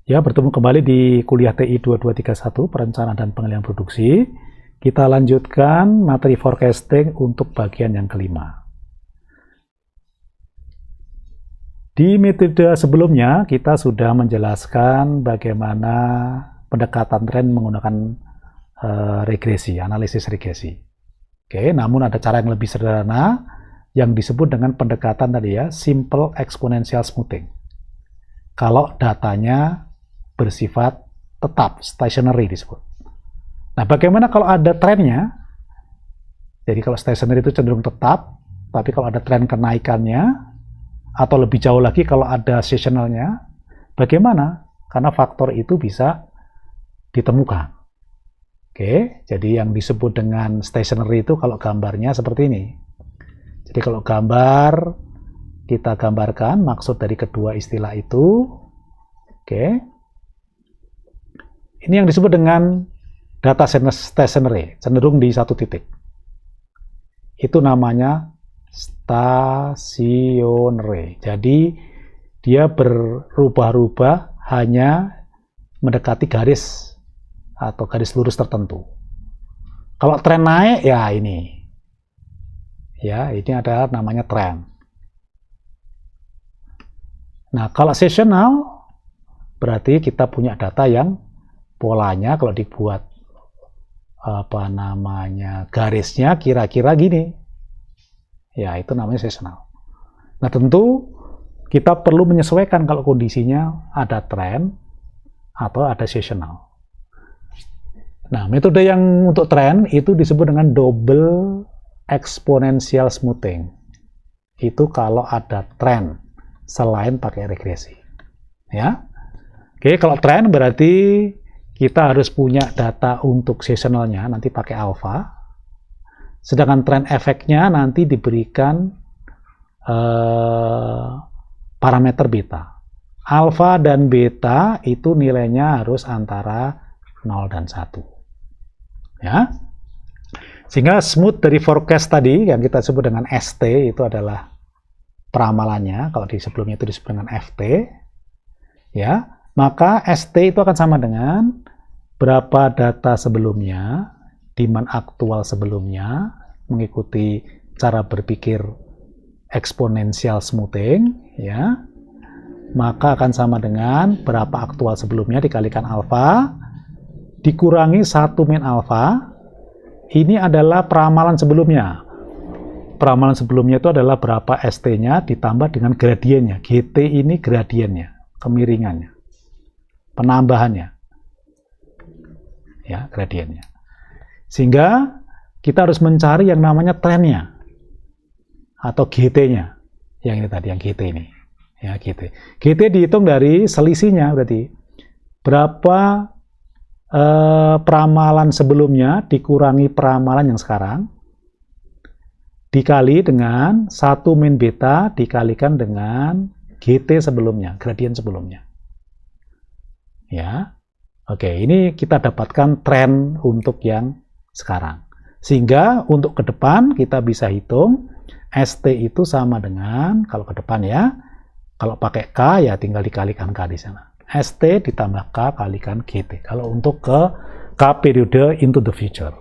Ya, bertemu kembali di kuliah TI 2231, Perencanaan dan Pengendalian Produksi. Kita lanjutkan materi forecasting untuk bagian yang kelima. Di metode sebelumnya, kita sudah menjelaskan bagaimana pendekatan tren menggunakan regresi, analisis regresi. Oke, namun ada cara yang lebih sederhana yang disebut dengan pendekatan tadi ya, simple exponential smoothing. Kalau datanya bersifat tetap, stationary disebut. Nah, bagaimana kalau ada trennya? Jadi kalau stationary itu cenderung tetap, tapi kalau ada tren kenaikannya, atau lebih jauh lagi kalau ada seasonalnya, bagaimana? Karena faktor itu bisa ditemukan. Oke, jadi yang disebut dengan stationary itu kalau gambarnya seperti ini. Jadi kalau gambar, kita gambarkan maksud dari kedua istilah itu. Oke. Ini yang disebut dengan data stationary, cenderung di satu titik. Itu namanya stationary. Jadi dia berubah-ubah hanya mendekati garis atau garis lurus tertentu. Kalau tren naik ya ini. Ya, ini adalah namanya tren. Nah, kalau seasonal berarti kita punya data yang polanya kalau dibuat garisnya kira-kira gini. Ya, itu namanya seasonal. Nah, tentu kita perlu menyesuaikan kalau kondisinya ada tren atau ada seasonal. Nah, metode yang untuk tren itu disebut dengan double exponential smoothing. Itu kalau ada tren selain pakai regresi. Ya. Oke, kalau tren berarti kita harus punya data untuk seasonalnya, nanti pakai alpha. Sedangkan tren efeknya nanti diberikan parameter beta. Alpha dan beta itu nilainya harus antara 0 dan 1. Ya. Sehingga smooth dari forecast tadi, yang kita sebut dengan ST, itu adalah peramalannya. Kalau di sebelumnya itu disebut dengan FT. Ya. Maka ST itu akan sama dengan berapa data sebelumnya, demand aktual sebelumnya, mengikuti cara berpikir exponential smoothing, ya, maka akan sama dengan berapa aktual sebelumnya dikalikan alpha, dikurangi 1 min alpha, ini adalah peramalan sebelumnya. Peramalan sebelumnya itu adalah berapa ST-nya ditambah dengan gradiennya. GT ini gradiennya, kemiringannya. Penambahannya, ya, gradiennya. Sehingga kita harus mencari yang namanya trennya atau GT-nya, yang ini tadi, yang GT ini, ya, GT. GT dihitung dari selisihnya, berarti berapa peramalan sebelumnya dikurangi peramalan yang sekarang dikali dengan 1 min beta dikalikan dengan GT sebelumnya, gradien sebelumnya. Ya, oke, ini kita dapatkan tren untuk yang sekarang. Sehingga untuk ke depan kita bisa hitung ST itu sama dengan, kalau ke depan ya, kalau pakai K ya tinggal dikalikan K di sana. ST ditambah K kalikan GT. Kalau untuk ke K periode into the future.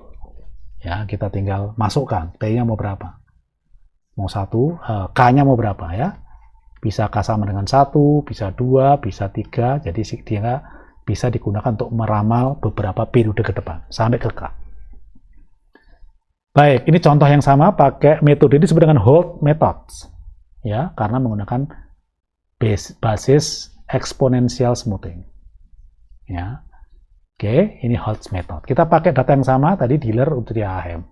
Ya, kita tinggal masukkan T-nya mau berapa. Mau 1, K-nya mau berapa ya. Bisa K sama dengan 1, bisa 2, bisa 3, jadi dia bisa digunakan untuk meramal beberapa periode ke depan, sampai ke K. Baik, ini contoh yang sama pakai metode ini disebut dengan Holt methods. Ya, karena menggunakan basis exponential smoothing. Ya. Oke, ini Holt method. Kita pakai data yang sama tadi dealer untuk di AHM.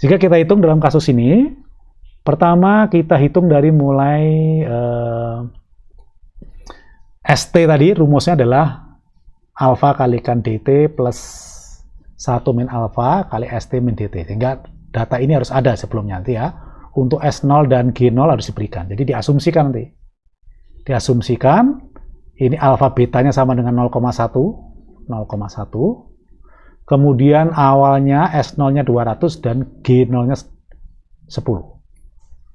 Jika kita hitung dalam kasus ini, pertama kita hitung dari mulai ST tadi, rumusnya adalah alpha kalikan dt plus 1 min alpha kali st min dt. Sehingga data ini harus ada sebelumnya nanti ya. Untuk S0 dan G0 harus diberikan. Jadi diasumsikan nanti. Diasumsikan ini alpha betanya sama dengan 0,1. Kemudian awalnya S0-nya 200 dan G0-nya 10.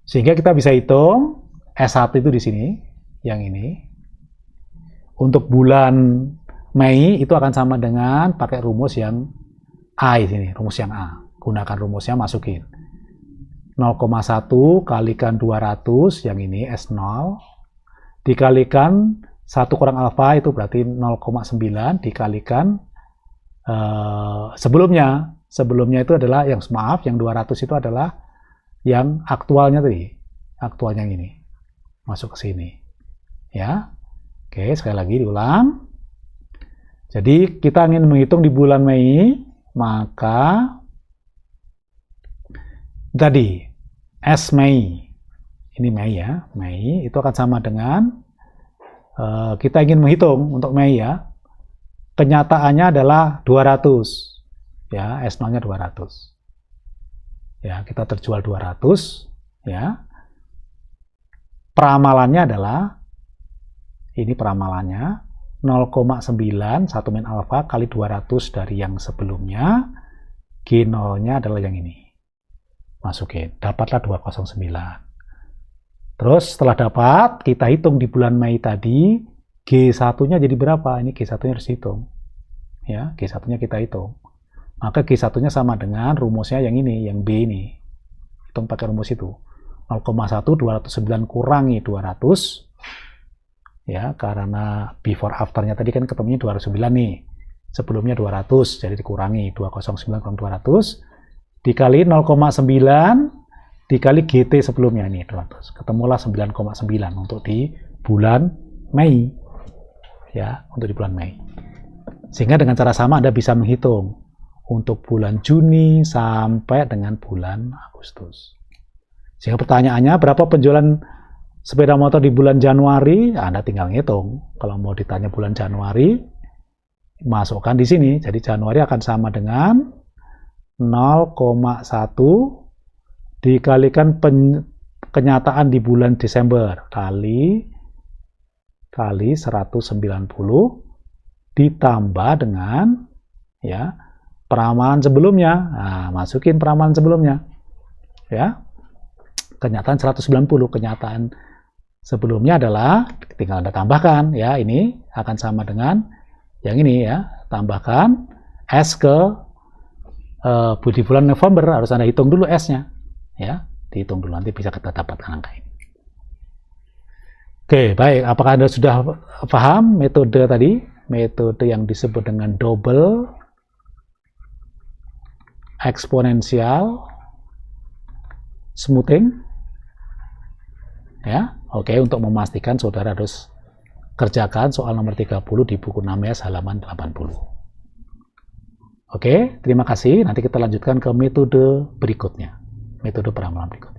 Sehingga kita bisa hitung S1 itu di sini, yang ini. Untuk bulan Mei itu akan sama dengan pakai rumus yang A di sini, rumus yang A. Gunakan rumusnya, masukin 0,1 kalikan 200, yang ini S0, dikalikan 1 kurang alfa, itu berarti 0,9, dikalikan sebelumnya itu adalah yang 200 itu adalah yang aktualnya tadi, aktualnya yang ini, masuk ke sini, ya. Oke, sekali lagi diulang. Jadi kita ingin menghitung di bulan Mei, maka tadi S Mei, ini Mei ya, Mei itu akan sama dengan kita ingin menghitung untuk Mei ya, kenyataannya adalah 200 ya, S0-nya 200 ya, kita terjual 200 ya. Peramalannya adalah ini, peramalannya 0,9 1 min alfa kali 200 dari yang sebelumnya, G0-nya adalah yang ini, masukin, dapatlah 209. Terus setelah dapat, kita hitung di bulan Mei tadi, G1-nya jadi berapa? Ini G1-nya harus hitung. Ya, G1-nya kita hitung. Maka G1-nya sama dengan rumusnya yang ini, yang B ini. Hitung pakai rumus itu. 0,1 209 kurangi 200. Ya, karena before after-nya tadi kan ketemunya 209 nih. Sebelumnya 200, jadi dikurangi 209 kurang 200 dikali 0,9 dikali GT sebelumnya ini 200. Ketemulah 9,9 untuk di bulan Mei. Ya, untuk di bulan Mei. Sehingga dengan cara sama Anda bisa menghitung untuk bulan Juni sampai dengan bulan Agustus. Sehingga pertanyaannya, berapa penjualan sepeda motor di bulan Januari? Anda tinggal ngitung. Kalau mau ditanya bulan Januari, masukkan di sini. Jadi Januari akan sama dengan 0,1 dikalikan kenyataan di bulan Desember kali 190 ditambah dengan ya peramalan sebelumnya. Nah, masukin peramalan sebelumnya. Ya. Kenyataan 190, kenyataan sebelumnya adalah tinggal Anda tambahkan ya, ini akan sama dengan yang ini ya, tambahkan S ke di bulan November, harus Anda hitung dulu S-nya ya, dihitung dulu, nanti bisa kita dapatkan angka ini. Oke, baik, apakah Anda sudah paham metode tadi, metode yang disebut dengan double exponential smoothing? Ya, oke, untuk memastikan saudara harus kerjakan soal nomor 30 di buku 6S halaman 80. Oke, terima kasih. Nanti kita lanjutkan ke metode berikutnya, metode peramalan berikutnya.